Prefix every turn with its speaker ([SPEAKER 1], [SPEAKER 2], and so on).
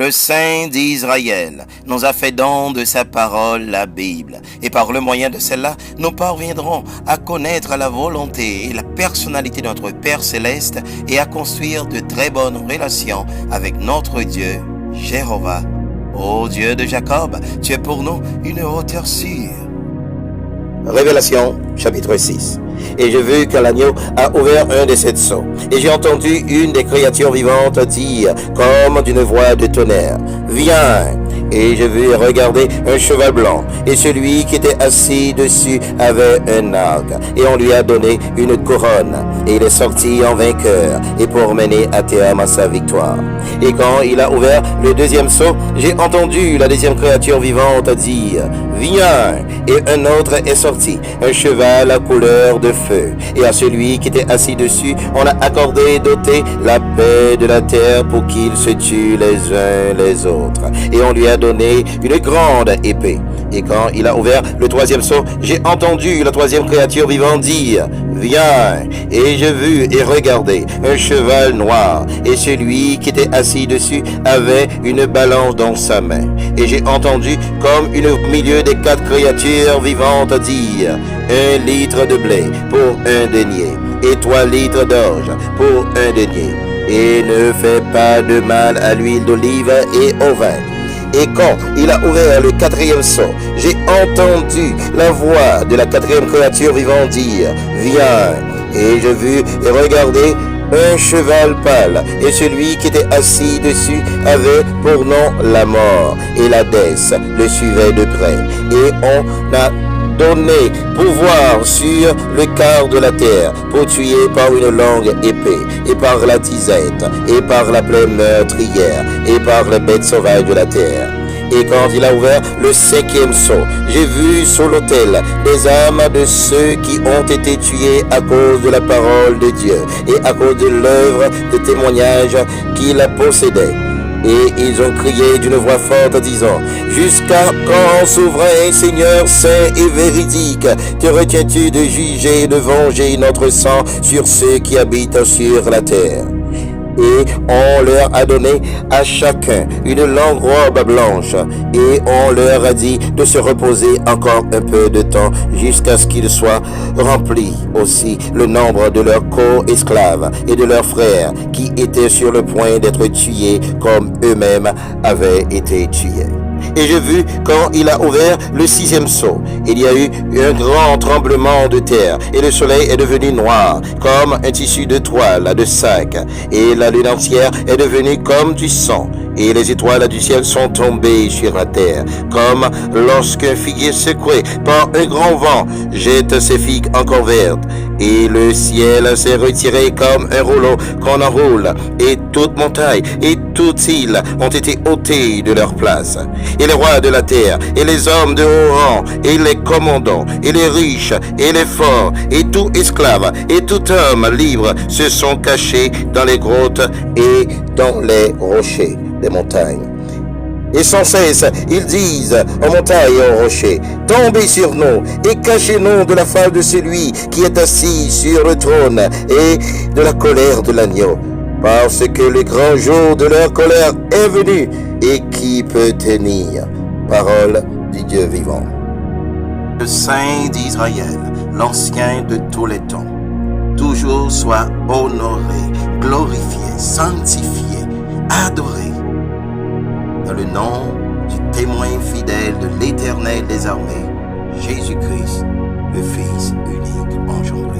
[SPEAKER 1] Le Saint d'Israël nous a fait don de sa parole, la Bible. Et par le moyen de celle-là, nous parviendrons à connaître la volonté et la personnalité de notre Père Céleste et à construire de très bonnes relations avec notre Dieu, Jéhovah. Ô Dieu de Jacob, tu es pour nous une hauteur sûre.
[SPEAKER 2] Révélation, chapitre 6. Et j'ai vu que l'agneau a ouvert un des 7 sceaux. Et j'ai entendu une des créatures vivantes dire, comme d'une voix de tonnerre, « Viens !» Et j'ai vu et regardé un cheval blanc, et celui qui était assis dessus avait un arc, et on lui a donné une couronne, et il est sorti en vainqueur, et pour mener à terme sa victoire. Et quand il a ouvert le deuxième sceau, j'ai entendu la deuxième créature vivante dire, « Viens !» Et un autre est sorti, un cheval à couleur de feu, et à celui qui était assis dessus, on a accordé d'ôter la paix de la terre pour qu'ils se tuent les uns les autres. Et on lui a donné une grande épée. Et quand il a ouvert le troisième sceau, j'ai entendu la troisième créature vivante dire, « Viens !» Et j'ai vu et regardé un cheval noir, et celui qui était assis dessus avait une balance dans sa main. Et j'ai entendu comme au milieu des 4 créatures vivantes dire, 1 litre de blé pour 1 denier, et 3 litres d'orge pour 1 denier. Et ne fais pas de mal à l'huile d'olive et au vin. Et quand il a ouvert le 4e sceau, j'ai entendu la voix de la 4e créature vivante dire, « Viens !» Et j'ai vu et regardé un cheval pâle, et celui qui était assis dessus avait pour nom la mort, et l'Hadès le suivait de près. Et on a donné pouvoir sur le quart de la terre pour tuer par une longue épée, et par la disette, et par la plaie meurtrière, et par les bêtes sauvages de la terre. Et quand il a ouvert le 5e sceau, j'ai vu sur l'autel des âmes de ceux qui ont été tués à cause de la parole de Dieu et à cause de l'œuvre de témoignage qu'il possédait. Et ils ont crié d'une voix forte disant, « Jusqu'à quand, souverain Seigneur saint et véridique, te retiens-tu de juger et de venger notre sang sur ceux qui habitent sur la terre ?» Et on leur a donné à chacun une longue robe blanche, et on leur a dit de se reposer encore un peu de temps jusqu'à ce qu'ils soient remplis aussi le nombre de leurs co-esclaves et de leurs frères qui étaient sur le point d'être tués comme eux-mêmes avaient été tués. Et j'ai vu quand il a ouvert le 6e sceau, il y a eu un grand tremblement de terre, et le soleil est devenu noir, comme un tissu de toile de sac, et la lune entière est devenue comme du sang, et les étoiles du ciel sont tombées sur la terre, comme lorsqu'un figuier secoué par un grand vent jette ses figues encore vertes, et le ciel s'est retiré comme un rouleau qu'on enroule, et toute montagne et toute île ont été ôtées de leur place. Et les rois de la terre, et les hommes de haut rang, et les commandants, et les riches, et les forts, et tout esclave, et tout homme libre se sont cachés dans les grottes et dans les rochers des montagnes. Et sans cesse, ils disent aux montagnes et aux rochers, « Tombez sur nous et cachez-nous de la face de celui qui est assis sur le trône et de la colère de l'agneau, parce que le grand jour de leur colère est venu, et qui peut tenir? » Parole du Dieu vivant.
[SPEAKER 1] Le Saint d'Israël, l'ancien de tous les temps, toujours soit honoré, glorifié, sanctifié, adoré. Dans le nom du témoin fidèle de l'Éternel des armées, Jésus-Christ, le Fils unique engendré.